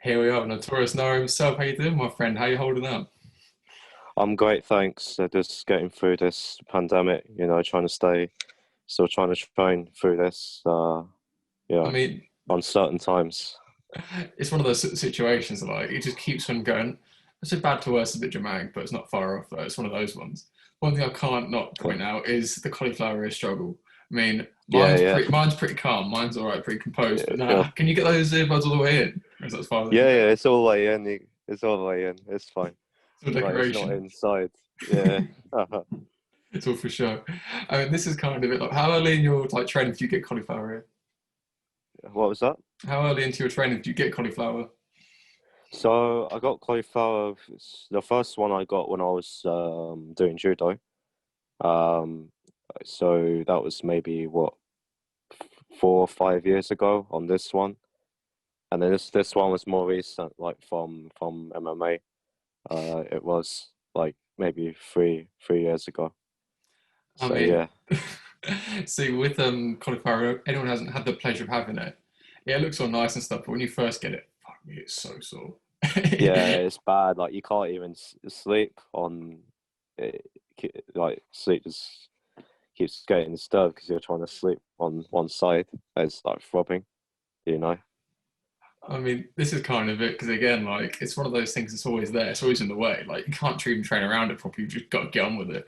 Here we are, Notorious Noah himself. How you doing, my friend? How you holding up? I'm great, thanks. Just getting through this pandemic, trying to still trying to train through this, I yeah, mean, uncertain times. it's one of those situations like it just keeps on going. It's so bad to worse, a bit dramatic, but it's not far off though. It's one of those ones. One thing I can't not point out is the cauliflower ear struggle. I mean, Yeah, yeah, mine's pretty calm. Mine's all right, pretty composed. But yeah, nah, can you get those earbuds all the way in? Or is that as far as they yeah, can go? yeah. It's all the way in. It's all the way in. It's fine. It's all Like it's not decoration. inside. Yeah. It's all for show. I mean, this is kind of it. Like, how early in your like training do you get cauliflower ear? What was that? How early into your training do you get cauliflower? So I got cauliflower. The first one I got when I was doing judo. Um, so that was maybe what 4 or 5 years ago on this one. And then this one was more recent, like from MMA. It was like maybe three years ago. I So mean, yeah, see, with cauliflower, anyone who hasn't had the pleasure of having it, yeah, it looks all nice and stuff, but when you first get it, fuck me, it's so sore. yeah, it's bad. Like you can't even sleep on it. Like sleep just keeps getting disturbed because you're trying to sleep on one side. It's like throbbing, you know. I mean, this is kind of it because again, like it's one of those things that's always there. It's always in the way. Like you can't even train around it properly. You just got to get on with it.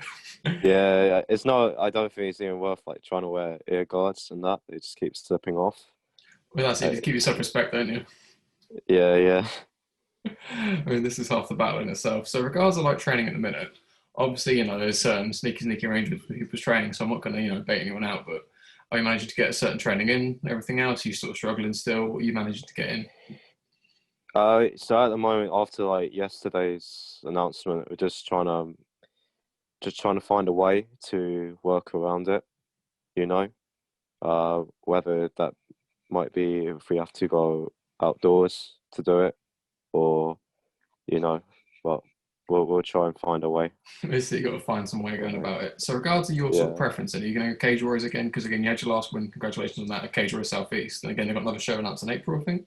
Yeah, yeah, it's not. I don't think it's even worth like trying to wear ear guards and that. It just keeps slipping off. Well, that's it. Uh, Just keep yourself respect, don't you? yeah, yeah, I mean, this is half the battle in itself. So, regards of like training at the minute, obviously, there's certain sneaky arrangements for people's training. So, I'm not going to, bait anyone out, but are you managing to get a certain training in? Everything else, are you sort of struggling still? What are you managing to get in? so at the moment, after like yesterday's announcement, we're just trying to find a way to work around it. You know, whether that might be if we have to go outdoors to do it, or you know, but we'll try and find a way. Basically, you got to find some way of going about it. So, regards to your sort of Yeah, preference, are you going to go Cage Warriors again? Because again, you had your last win. Congratulations on that at Cage Warriors Southeast. And again, they've got another show announced in April, I think.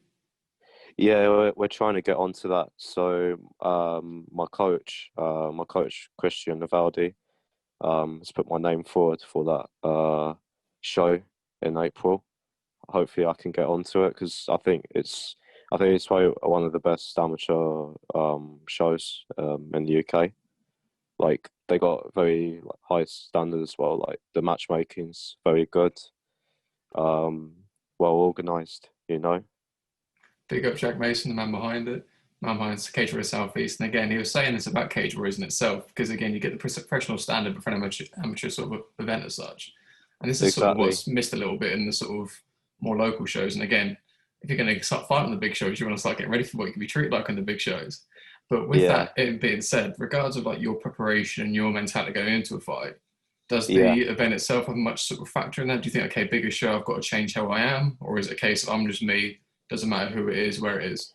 yeah, we're trying to get onto that. So, my coach Christian Navaldi, has put my name forward for that show in April. Hopefully I can get onto it because I think it's probably one of the best amateur shows in the UK. Like they got very like, high standard as well. Like the matchmaking's very good, um, well organized. You know. Big up Jack Mason, the man behind it. Man behind Cage Warriors Southeast. And again, he was saying this about Cage Warriors in itself, because again, you get the professional standard for an amateur sort of event as such. And this is sort of Exactly. what's missed a little bit in the sort of more local shows. And again, if you're going to start fighting the big shows, you want to start getting ready for what you can be treated like on the big shows. But with Yeah. that being said, regards of like your preparation and your mentality going into a fight, does Yeah. the event itself have much sort of factor in that? Do you think, okay, bigger show, I've got to change how I am, or is it a case of I'm just me? Doesn't matter who it is, where it is.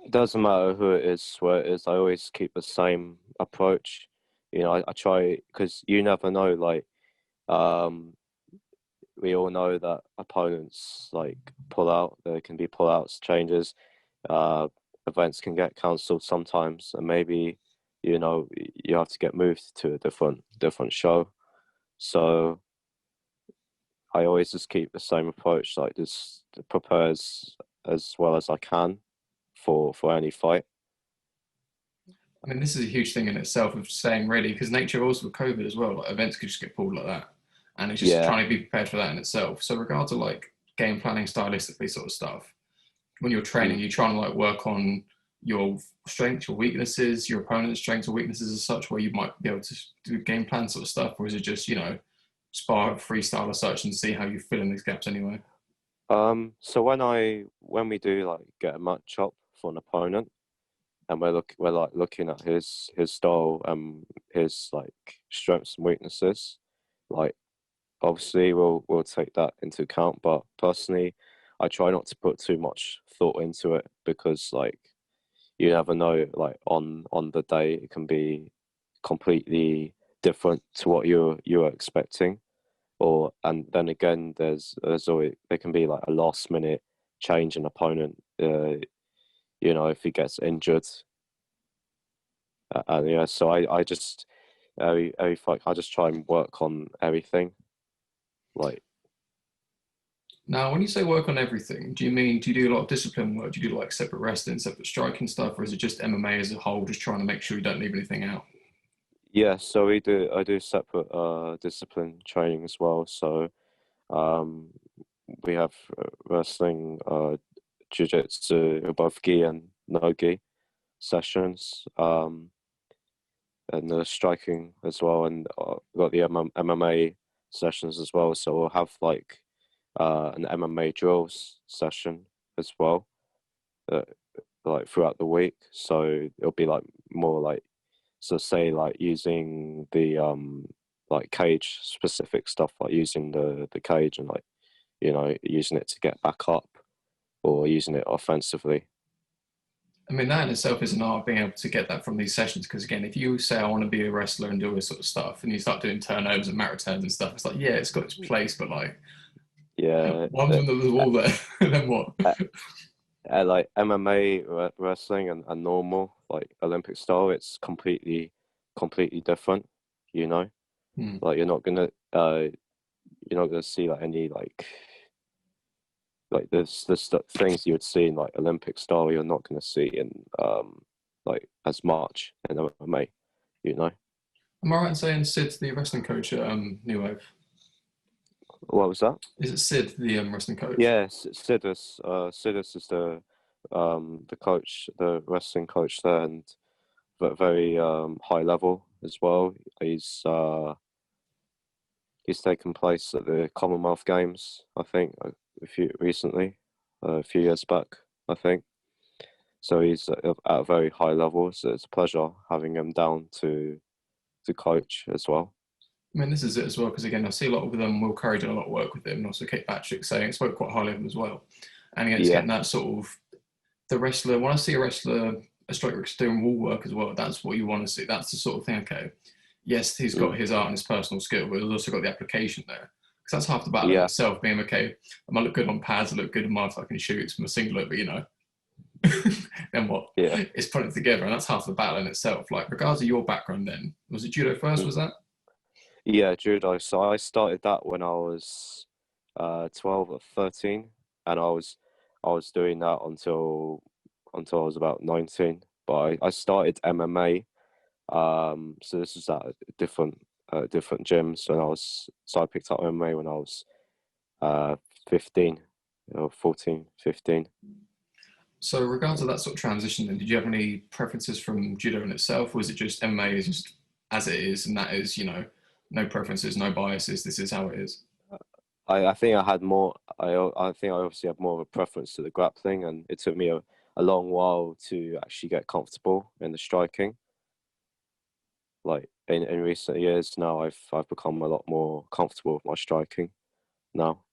It doesn't matter who it is, where it is. I always keep the same approach. I try because you never know. Like, um, we all know that opponents like pull out. There can be pull outs, changes. Uh, Events can get cancelled sometimes, and maybe you have to get moved to a different show. So I always just keep the same approach, like just prepare as well as I can for any fight. I mean, this is a huge thing in itself of staying ready because nature also with COVID as well, like events could just get pulled like that. And it's just Yeah, trying to be prepared for that in itself. So, regards to like game planning, stylistically sort of stuff, when you're training, mm. you're trying to like work on your strengths, your weaknesses, your opponent's strengths or weaknesses as such, where you might be able to do game plan sort of stuff, or is it just spar freestyle as such and see how you fill in these gaps anyway? So when we do like get a match up for an opponent, and we're like looking at his style and his like strengths and weaknesses, like obviously we'll take that into account. But personally, I try not to put too much thought into it because like you never know. Like on the day, it can be completely different to what you're expecting. Or and then again, there's always there can be like a last minute change in opponent. you know, if he gets injured. And yeah, so I just every fight I just try and work on everything. Like, Now, when you say work on everything, do you do a lot of discipline work? Do you do like separate wrestling, separate striking stuff, or is it just MMA as a whole, just trying to make sure you don't leave anything out? yeah, so I do separate discipline training as well. So um we have wrestling, jiu-jitsu, both gi and no gi sessions, and the striking as well, and got the MMA sessions as well. So we'll have like an MMA drills session as well, uh, like throughout the week. So it'll be like more like, so say like using the like cage specific stuff, like using the cage and like, you know, using it to get back up or using it offensively. I mean, that in itself is an art being able to get that from these sessions. Because again, if you say I want to be a wrestler and do all this sort of stuff, and you start doing turnovers and mat returns and stuff, it's like, yeah, it's got its place, but like, Yeah, one's on the wall there, and then what? like MMA wrestling and normal like Olympic style, it's completely different. You know, Hmm. like you're not gonna see like any like there's things you would see in like Olympic style you're not gonna see in like as much in MMA. You know, Am I right in saying Sid's the wrestling coach at New Wave? what was that? Is it Sid, the wrestling coach? Yes, Sidus. Sidus is the coach, the wrestling coach there, and very high level as well. He's taken place at the Commonwealth Games, I think, a few years back, I think. So he's at a very high level. So it's a pleasure having him down to coach as well. I mean, this is it as well, because again, I see a lot with them. Will Curry did a lot of work with him, and also Kate Patrick saying it spoke quite highly of him as well. And again, it's Yeah, getting that sort of the wrestler. When I see a wrestler, a striker doing wall work as well, that's what you want to see. That's the sort of thing. Okay, yes, he's got mm, his art and his personal skill, but he's also got the application there. Because that's half the battle in yeah, itself. Being okay, I might look good on pads, I look good in my fucking shoots from a singlet, but you know, then what? yeah. It's putting it together, and that's half the battle in itself. Like, regardless of your background, then was it judo first? Was Mm. that? Yeah, judo. So I started that when I was 12 or 13, and I was doing that until I was about 19. But I started MMA. So this is at a different gyms when I picked up MMA when I was 15, 14, 15. So, regardless of that sort of transition, then, did you have any preferences from judo in itself, or was it just MMA is just as it is, and that is, you know, no preferences, no biases, this is how it is? I think I had more. I think I obviously had more of a preference to the grappling, and it took me a long while to actually get comfortable in the striking. Like in recent years now, I've become a lot more comfortable with my striking now.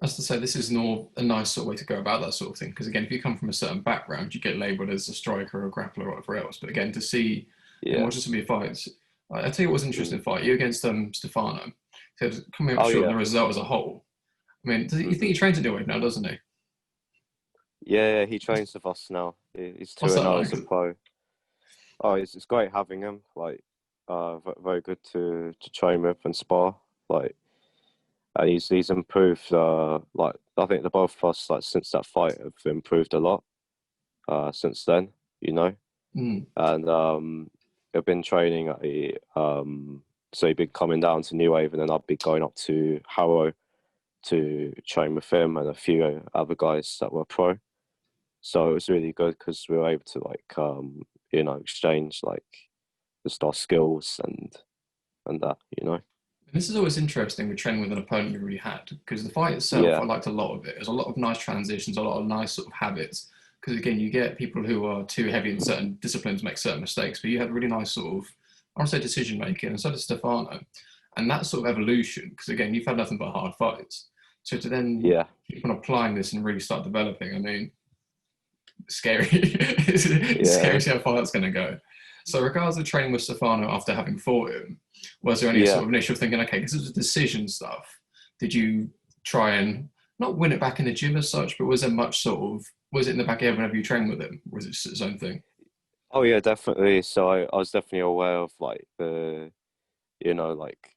As to say, this is not a nice sort of way to go about that sort of thing, because again, if you come from a certain background, you get labelled as a striker or a grappler or whatever else. But again, to see and Yeah. watching some of your fights, I tell you what was an Mm. interesting fight. You against Stefano. So coming up Oh short on yeah. the result as a whole. I mean, you think Hmm. he trains in New Wave now, doesn't he? Yeah, he trains with us now. He's What's that 2-0 like? as a pro. Oh, it's great having him. Like, very good to train with and spar. Like, and he's improved. Like, I think the both of us, like, since that fight, have improved a lot. Since then, you know, Mm. and I've been training at so he'd been coming down to New Wave, and then I'd be going up to Harrow to train with him and a few other guys that were pro. So it was really good because we were able to exchange like just our skills and that, you know. This is always interesting with training with an opponent you really had, because the fight itself, I Yeah, liked a lot of it. There's a lot of nice transitions, a lot of nice sort of habits. Because again, you get people who are too heavy in certain disciplines make certain mistakes, but you had really nice sort of, I want to say decision making, and so did Stefano. And that sort of evolution, because again, you've had nothing but hard fights. So to then yeah, keep on applying this and really start developing, I mean, scary. It's scary yeah, to see how far that's going to go. So, regards to training with Stefano after having fought him, was there any yeah. sort of initial thinking, okay, this is decision stuff? Did you try and not win it back in the gym as such, but was there much sort of Was it in the back of your head whenever you trained with him, or was it just its own thing? Oh yeah, definitely. So I was definitely aware of like the, like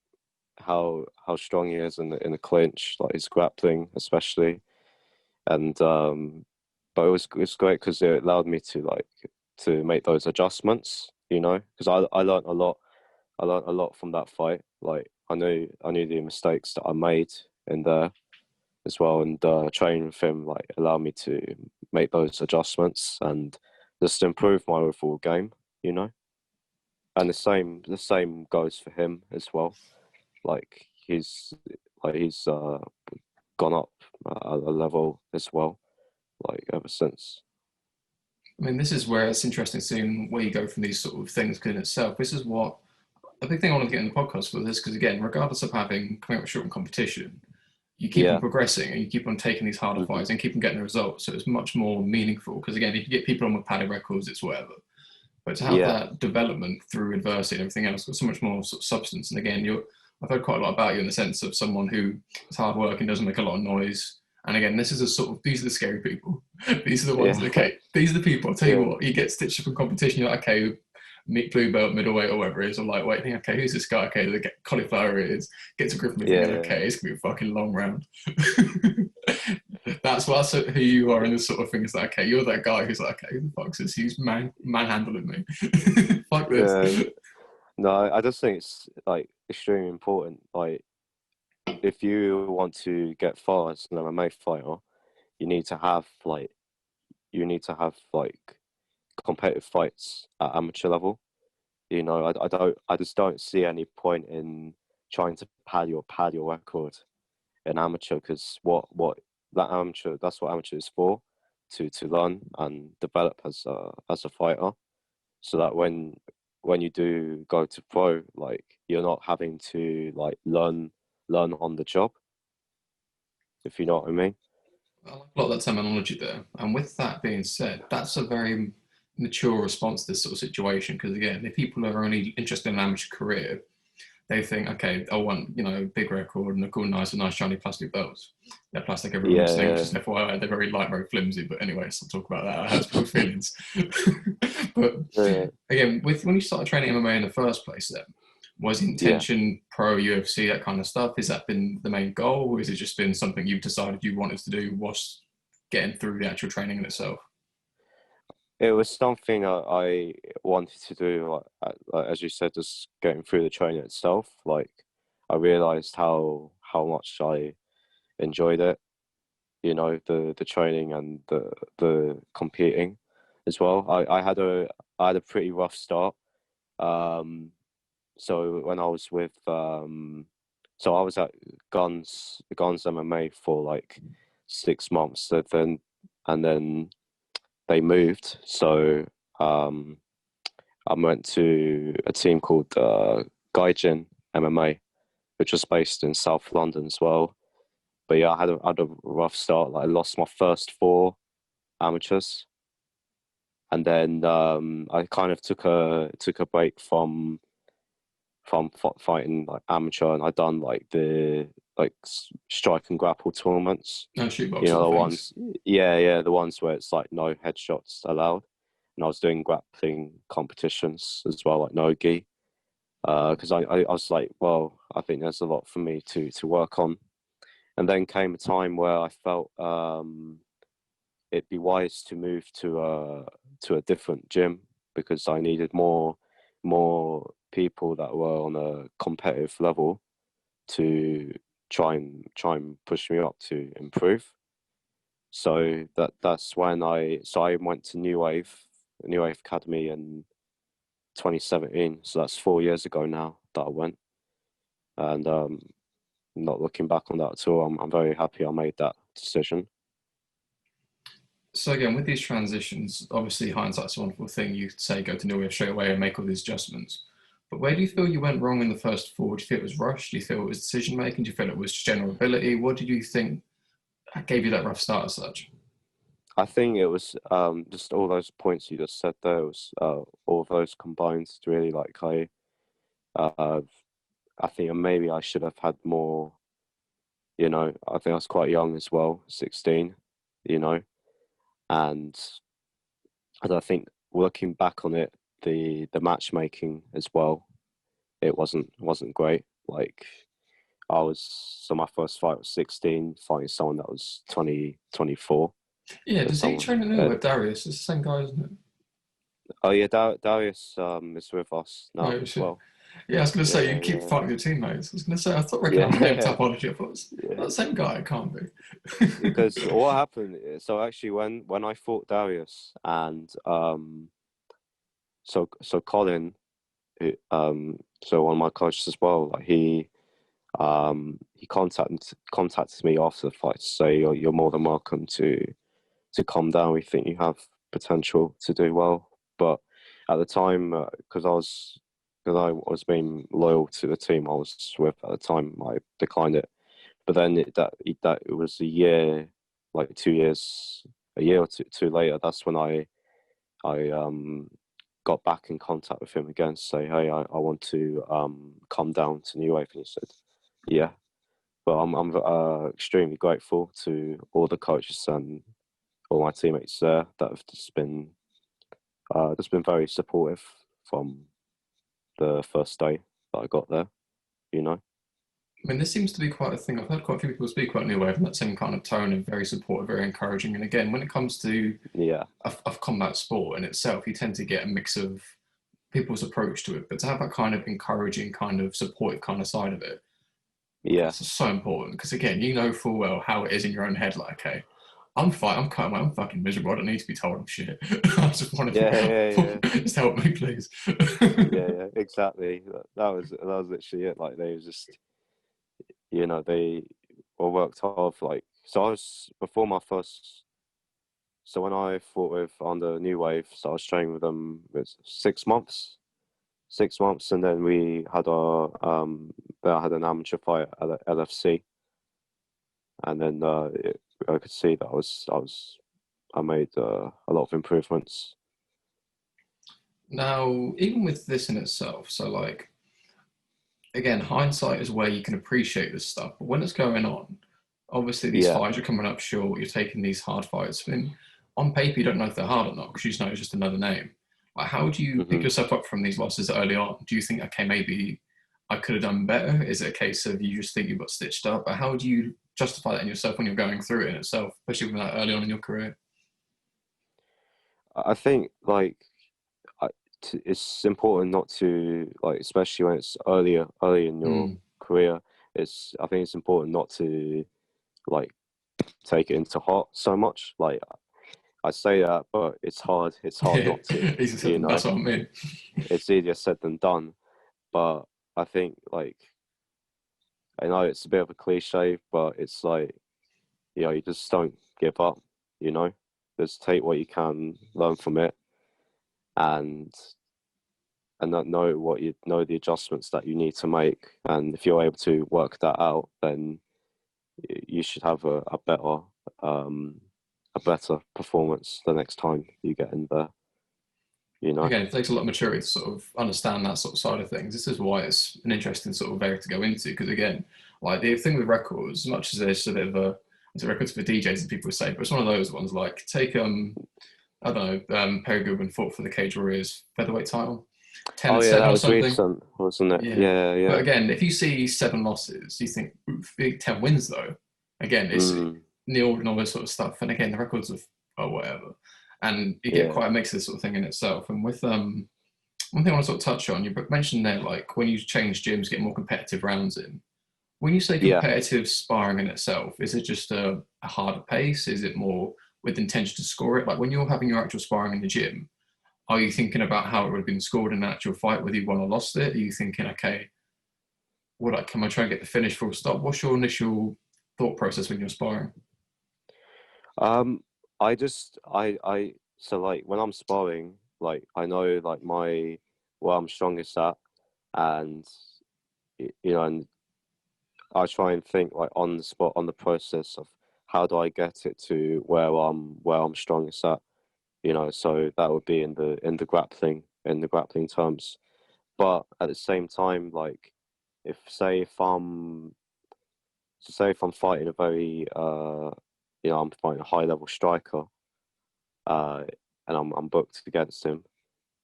how strong he is in the clinch, like his grappling especially, and but it's great because it allowed me to to make those adjustments, because I learned a lot. I learned a lot from that fight. Like I knew the mistakes that I made in there as well, and training with him like allowed me to make those adjustments and just improve my overall game, you know. And the same goes for him as well. Like he's gone up a level as well, like ever since. I mean, this is where it's interesting seeing where you go from these sort of things. Because in itself, this is what a big thing I want to get in the podcast for this. Because again, regardless of having coming up short in competition, you keep on Yeah. progressing and you keep on taking these harder Hmm. fights and keep on getting the results. So it's much more meaningful. Because again, if you get people on with padded records, it's whatever. But to have Yeah. that development through adversity and everything else got so much more sort of substance. And again, I've heard quite a lot about you in the sense of someone who is hard working, doesn't make a lot of noise. And again, this is a sort of these are the scary people. These are the ones that Yeah. okay. These are the people. I'll tell you Yeah. what, you get stitched up in competition. You're like, okay, meet blue belt, middleweight, or whatever it is, or lightweight. Think, okay, who's this guy? Okay, they get cauliflower ears. Get to grip me, thinking, Yeah. okay, it's gonna be a fucking long round. That's who you are in this sort of thing. It's like, okay, you're that guy who's like, okay, who the fuck's this? He's manhandling me. Fuck this. Yeah. No, I just think it's like extremely important. Like if you want to get far as an MMA fighter, you need to have like competitive fights at amateur level. I just don't see any point in trying to pad your record in amateur, because that's what amateur is for, to learn and develop as a fighter, so that when you do go to pro, like you're not having to like learn on the job, if you know what I mean. I like a lot of that terminology there. And with that being said, that's a very mature response to this sort of situation. Because again, if people are only interested in an amateur career, they think, okay, I want, big record and a cool, nice shiny plastic belts. They're plastic, everyone listening, Yeah. just FYI, they're very light, very flimsy. But anyways, I'll talk about that. It hurts people's feelings. But Yeah. again, with when you started training MMA in the first place, then was Yeah. intention pro UFC that kind of stuff? Has that been the main goal, or has it just been something you've decided you wanted to do whilst getting through the actual training in itself? It was something I wanted to do, like, as you said, just getting through the training itself. Like, I realized how much I enjoyed it. The training and the competing as well. I had a pretty rough start. Um, so when I was with so I was at Guns MMA for like 6 months. And then they moved. So um, I went to a team called Gaijin MMA, which was based in South London as well. But yeah, I had a rough start. Like I lost my first four amateurs, and then I kind of took a break from fighting like amateur, and I done like the strike and grapple tournaments. No shootbox sort The of things. ones, yeah, the ones where it's like no headshots allowed. And I was doing grappling competitions as well, like no gi, because I was like, well, I think there's a lot for me to work on. And then came a time where I felt it'd be wise to move to a different gym, because I needed more people that were on a competitive level to try and push me up to improve. So that's when I went to New Wave Academy in 2017. So that's 4 years ago now that I went, and not looking back on that at all. I'm very happy I made that decision. So again, with these transitions, obviously hindsight's a wonderful thing. You could say go to Norway straight away and make all these adjustments. But where do you feel you went wrong in the first four? Do you feel it was rushed? Do you feel it was decision making? Do you feel it was general ability? What did you think gave you that rough start as such? I think it was just all those points you just said there. It was all of those combined. Really, like uh, I think maybe I should have had more. I think I was quite young as well, 16. You know, and I think looking back on it, the matchmaking as well, it wasn't great. Like my first fight was 16, fighting someone that was 20, 24. Yeah, So does he someone, train in with Darius? It's the same guy, isn't it? oh yeah, Darius is with us now Oh as shit. well. Yeah, I was gonna say you Yeah, keep yeah, fighting your teammates. I was gonna say I thought yeah, recognized the name Tapology. I thought it's yeah. that same guy. It can't be. Because what happened? So actually, when I fought Darius, and so Colin, so one of my coaches as well, like he contacted me after the fight to say you're more than welcome to calm down. We think you have potential to do well, but at the time, because I was being loyal to the team I was with at the time, I declined it. But then it was a year, like 2 years, a year or two later. That's when I got back in contact with him again to say, hey, I want to come down to New Wave, and he said, yeah. But I'm extremely grateful to all the coaches and all my teammates there that have just been very supportive from the first day that I got there. You know. I mean, this seems to be quite a thing. I've heard quite a few people speak about New Wave in that same kind of tone of very supportive, very encouraging. And again, when it comes to Yeah. a combat sport in itself, you tend to get a mix of people's approach to it. But to have that kind of encouraging, kind of supportive kind of side of it, Yeah. that's so important. Because again, you know full well how it is in your own head. Like, okay, I'm fine. I'm fucking miserable. I don't need to be told I'm shit. I just want Yeah. Yeah. Yeah. to just help me, please. Yeah. Yeah. Exactly. That was literally it. Like they was just, they all worked hard. Like so, I was before my first. So when I fought with on the New Wave, so I was training with them. It was 6 months. 6 months, and then we had then I had an amateur fight at LFC, and then I could see that I made a lot of improvements. Now, even with this in itself, so like again, hindsight is where you can appreciate this stuff. But when it's going on, obviously these Yeah. fights are coming up short. You're taking these hard fights. I mean, on paper, you don't know if they're hard or not because you just know it's just another name. Like, how do you pick Hmm. yourself up from these losses early on? Do you think, okay, maybe I could have done better? Is it a case of you just think you got stitched up? But how do you justify that in yourself when you're going through it in itself, especially when that early on in your career? I think like it's important not to like, especially when it's early in your Mm. career. I think it's important not to like take it into heart so much. Like I say that, but it's hard. It's hard Yeah, not to. easy said You than know, that's what I mean. it's easier said than done. But I think like I know it's a bit of a cliche, but it's like you just don't give up. You know, just take what you can, learn from it, and not know the adjustments that you need to make. And if you're able to work that out, then you should have um, a better performance the next time you get in there. You know. Again, it takes a lot of maturity to sort of understand that sort of side of things. This is why it's an interesting sort of area to go into. Because again, like the thing with records, as much as there's a bit of it's a records for DJs, as people say, but it's one of those ones. Like take I don't know, Perry Goodwin fought for the Cage Warriors featherweight title, 10 Oh and yeah, 7 that or was something. recent, wasn't it? Yeah, Yeah, but yeah. again, if you see 7 losses, you think 10 wins though. Again, it's Mm, nil and all this sort of stuff. And again, the records of whatever, and you get yeah, quite a mix of this sort of thing in itself. And with one thing I want to sort of touch on, you mentioned there, like when you change gyms, get more competitive rounds in. When you say yeah. competitive sparring in itself, is it just a harder pace? Is it more with intention to score it? Like when you're having your actual sparring in the gym, are you thinking about how it would have been scored in an actual fight, whether you won or lost it? Are you thinking, okay, can I try and get the finish full stop? What's your initial thought process when you're sparring? Um, I so like when I'm sparring, like I know like my where I'm strongest at, and and I try and think like on the spot, on the process of how do I get it to where I'm strongest at. So that would be in the grappling terms. But at the same time, like if say if I'm say if I'm fighting a very I'm fighting a high level striker, and I'm booked against him,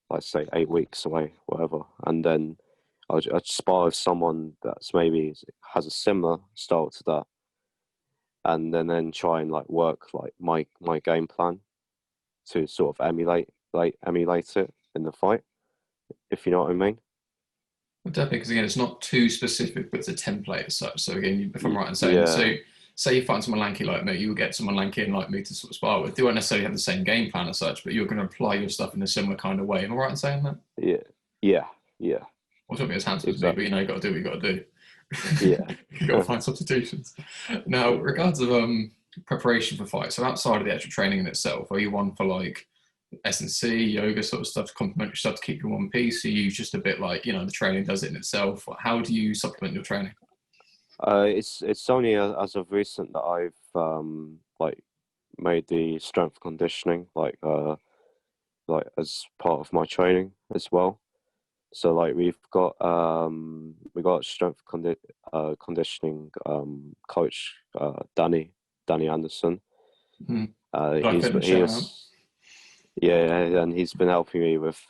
like say 8 weeks away, whatever, and then I'd spar with someone that's maybe has a similar style to that, and then try and like work like my game plan to sort of emulate it in the fight, if you know what I mean. Well, definitely, because again, it's not too specific, but it's a template as such. So again, if I'm right in saying, Yeah, so say you find someone lanky like me, you will get someone lanky and like me to sort of spar with. They won't necessarily have the same game plan as such, but you're going to apply your stuff in a similar kind of way. Am I right in saying that? yeah, yeah, yeah, Well, don't be as handsome as me, but exactly. you know, you got to do what you got to do. Yeah. You got to find substitutions. Now, regards of preparation for fight, so outside of the actual training in itself, are you one for like S&C, yoga sort of stuff to complement your stuff to keep you in one piece? Are you just a bit like, you know, the training does it in itself? How do you supplement your training? It's only as of recent that I've like made the strength conditioning like as part of my training as well. So like we got conditioning coach Danny Anderson. Mm. Like He's fitness he shout out. is Yeah, and he's been helping me with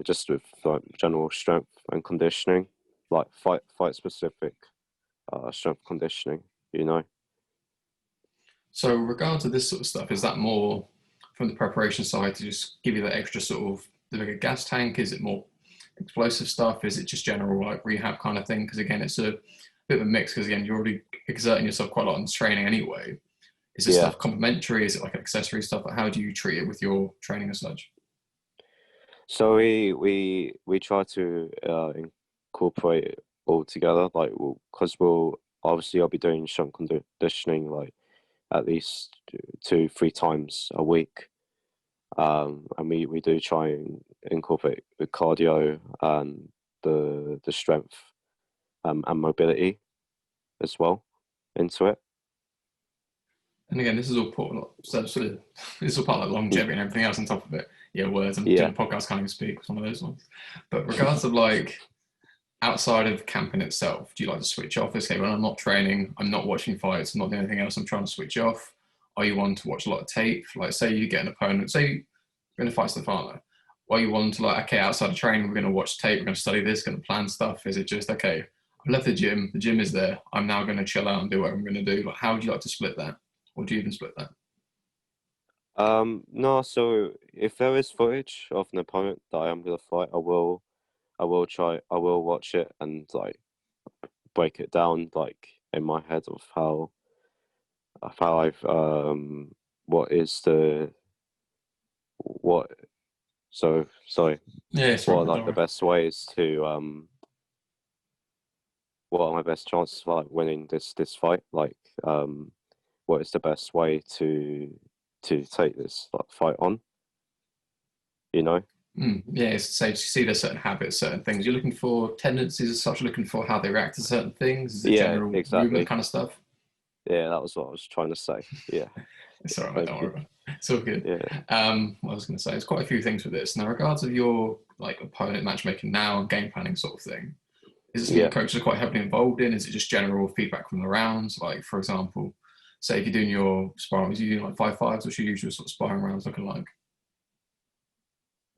just with like general strength and conditioning, like fight specific strength conditioning. You know. So, regards to this sort of stuff, is that more from the preparation side to just give you that extra sort of the bigger gas tank? Is it more explosive stuff? Is it just general like rehab kind of thing? Because again, it's a bit of a mix. Because again, you're already exerting yourself quite a lot in training anyway. Is this Yeah. stuff complementary? Is it like accessory stuff? Like how do you treat it with your training as such? So we try to incorporate it all together, like because we'll obviously I'll be doing strength conditioning like at least 2-3 times a week. And we do try and incorporate the cardio and the strength and mobility as well into it. And again, this is all part of, sort of this is all part of like Mm. longevity and everything else on top of it. Yeah, words. I'm doing Yeah, a podcast, can't even speak. It's one of those ones. But regards of like outside of camping itself, do you like to switch off? Okay, when I'm not training, I'm not watching fights, I'm not doing anything else, I'm trying to switch off. Are you one to watch a lot of tape? Like, say you get an opponent, say you're going to fight Stefano. Are you one to like, okay, outside of training, we're going to watch tape, we're going to study this, going to plan stuff? Is it just, okay, I've left the gym is there, I'm now going to chill out and do what I'm going to do? Like, how would you like to split that? Or do you even split that? no, so if there is footage of an opponent that I am gonna fight, I will watch it and like break it down like in my head of how I've what is the what so sorry Yeah, it's what are right, like don't the worry. best ways to what are my best chances of like winning this fight, like what is the best way to take this like fight on, you know. Mm, yeah, it's safe to see there's certain habits, certain things. You're looking for tendencies as such, looking for how they react to certain things. Is it Yeah, general movement exactly. kind of stuff? Yeah, that was what I was trying to say. Yeah. It's all right, mate, Thank don't worry you. about it. It's all good. Yeah. What I was going to say, there's quite a few things with this. Now, regards of your like opponent matchmaking now and game planning sort of thing, is it something your Yeah. coaches are quite heavily involved in? Is it just general feedback from the rounds? Like, for example, say if you're doing your sparring, is you doing like 5-5s? What's your usual sort of sparring rounds looking like?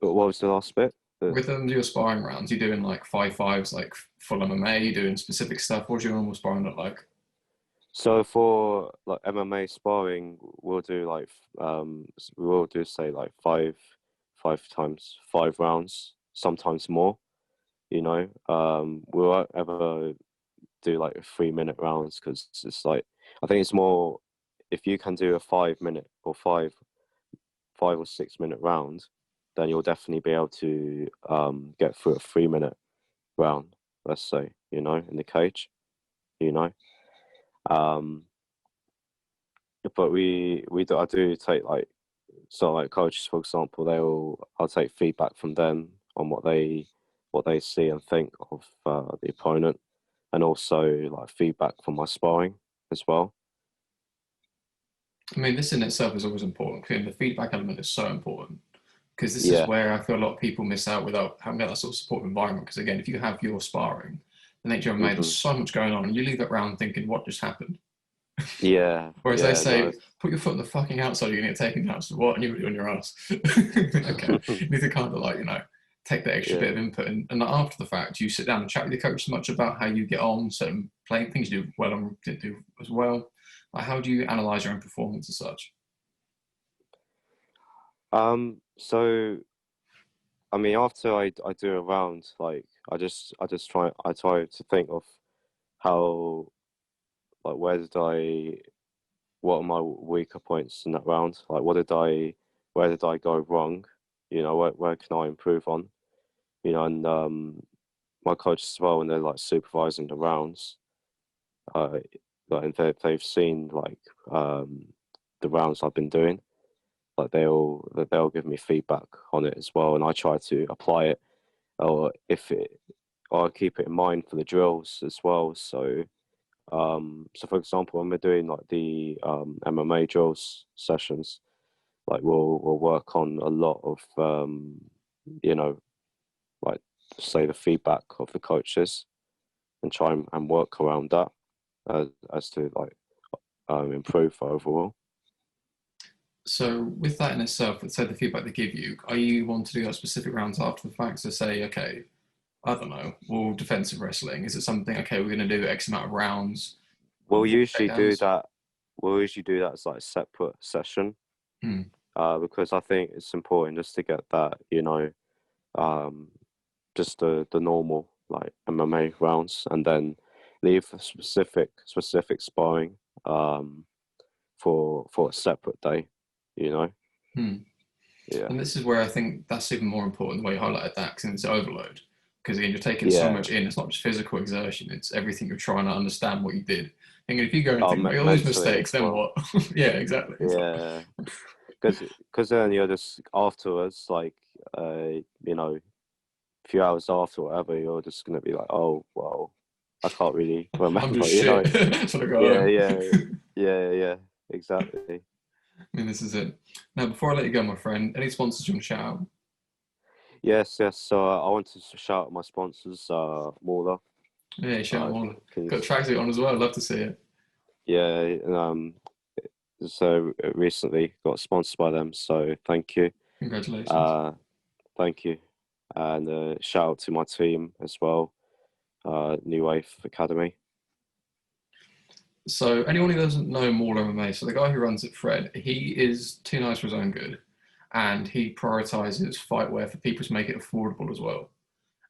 But what was the last bit? With them, your sparring rounds, you're doing like 5-5s, like full MMA, you're doing specific stuff. What's your normal sparring look like? So for like MMA sparring, we'll do like we'll do say like five times 5 rounds, sometimes more. You know, we won't ever do like 3 minute rounds because it's like I think it's more if you can do a 5 minute or 5 or 6 minute round, then you'll definitely be able to get through a 3 minute round. Let's say in the cage. You know. Um, but I do take like so like coaches for example I'll take feedback from them on what they see and think of the opponent, and also like feedback from my sparring as well. I mean, this in itself is always important. Because the feedback element is so important because this is Yeah. where I feel a lot of people miss out without having that sort of supportive environment. Because again, if you have your sparring, the nature of MMA, there's Hmm. so much going on, and you leave that round thinking, "What just happened?" Yeah, Whereas they yeah, say, no. put your foot on the fucking outside, you're going to get taken down. So what? And you're on your ass. Okay. You need to kind of like, take that extra bit Yeah. of input. And after the fact, you sit down and chat with your coach much about how you get on, certain playing things you do well and didn't do as well. Like, how do you analyze your own performance as such? So I mean, after I do a round, like I try to think of how, like, what are my weaker points in that round? Like, where did I go wrong? Where can I improve on? And my coach as well, when they're like supervising the rounds, uh, like they've seen like the rounds I've been doing. Like they'll give me feedback on it as well, and I try to apply it, or or I keep it in mind for the drills as well. So for example, when we're doing like the MMA drills sessions, like we'll work on a lot of you know, like, say, the feedback of the coaches, and try and work around that as to like improve overall. So with that in itself, let's say the feedback they give you, are you want to do like specific rounds after the fact? So say, okay, I don't know, or defensive wrestling. Is it something, okay, we're going to do X amount of rounds We'll of usually do takedowns? that. We'll usually do that as like a separate session, Hmm. because I think it's important just to get that, um, just the normal like MMA rounds, and then leave a specific sparring for a separate day, you know. Hmm. Yeah, And this is where I think that's even more important, the way you highlighted that, because it's overload. Because again, you're taking so yeah. much in. It's not just physical exertion; it's everything you're trying to understand what you did. And if you go and think, make all these Mentally mistakes, as then well. what? Yeah, exactly. It's like, Yeah, because then you're just afterwards, like, you know, a few hours after, whatever, you're just gonna be like, oh well, I can't really I'm remember, just shit. Just want to go Yeah, home. yeah, yeah, exactly. I mean, this is it. Now, before I let you go, my friend, any sponsors you want to shout out? Yes, yes. So I want to shout out my sponsors, Mauler. Yeah, shout out all. Can you, Got tracksuit on as well. I'd love to see it. yeah, so recently got sponsored by them, so thank you. Congratulations. Uh, Thank you. And shout out to my team as well, New Wave Academy. So, anyone who doesn't know more MMA, so the guy who runs it, Fred, he is too nice for his own good, and he prioritizes fight wear for people to make it affordable as well.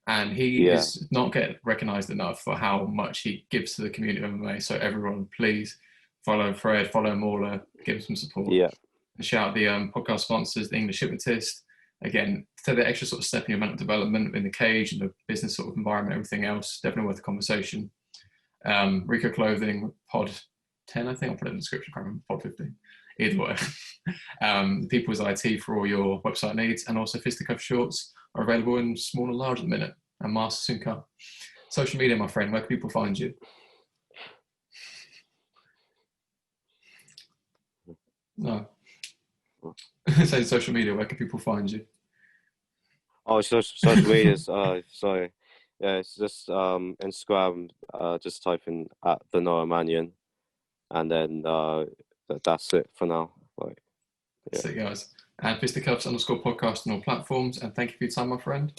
And he Yeah, is not getting recognized enough for how much he gives to the community of MMA. So, everyone, please follow Fred, follow Mauler, give him some support. yeah, And shout out the podcast sponsors, the English Hypnotist. Again, to the extra sort of step in your mental development in the cage and the business sort of environment, everything else, definitely worth a conversation. Rieco Clothing, Pod 10, I think I'll put it in the description, I can't remember, Pod 15. Either way. People's IT for all your website needs, and also Fisticuffs shorts are available in small and large at the minute, and masks soon come. Social media, my friend, where can people find you? No. Say social media, where can people find you? oh, social medias. Sorry. Yeah, it's just Instagram. Just type in at the Noah Mannion, and then that's it for now. Like, yeah. That's it, guys. And Fisticuffs _podcast on all platforms. And thank you for your time, my friend.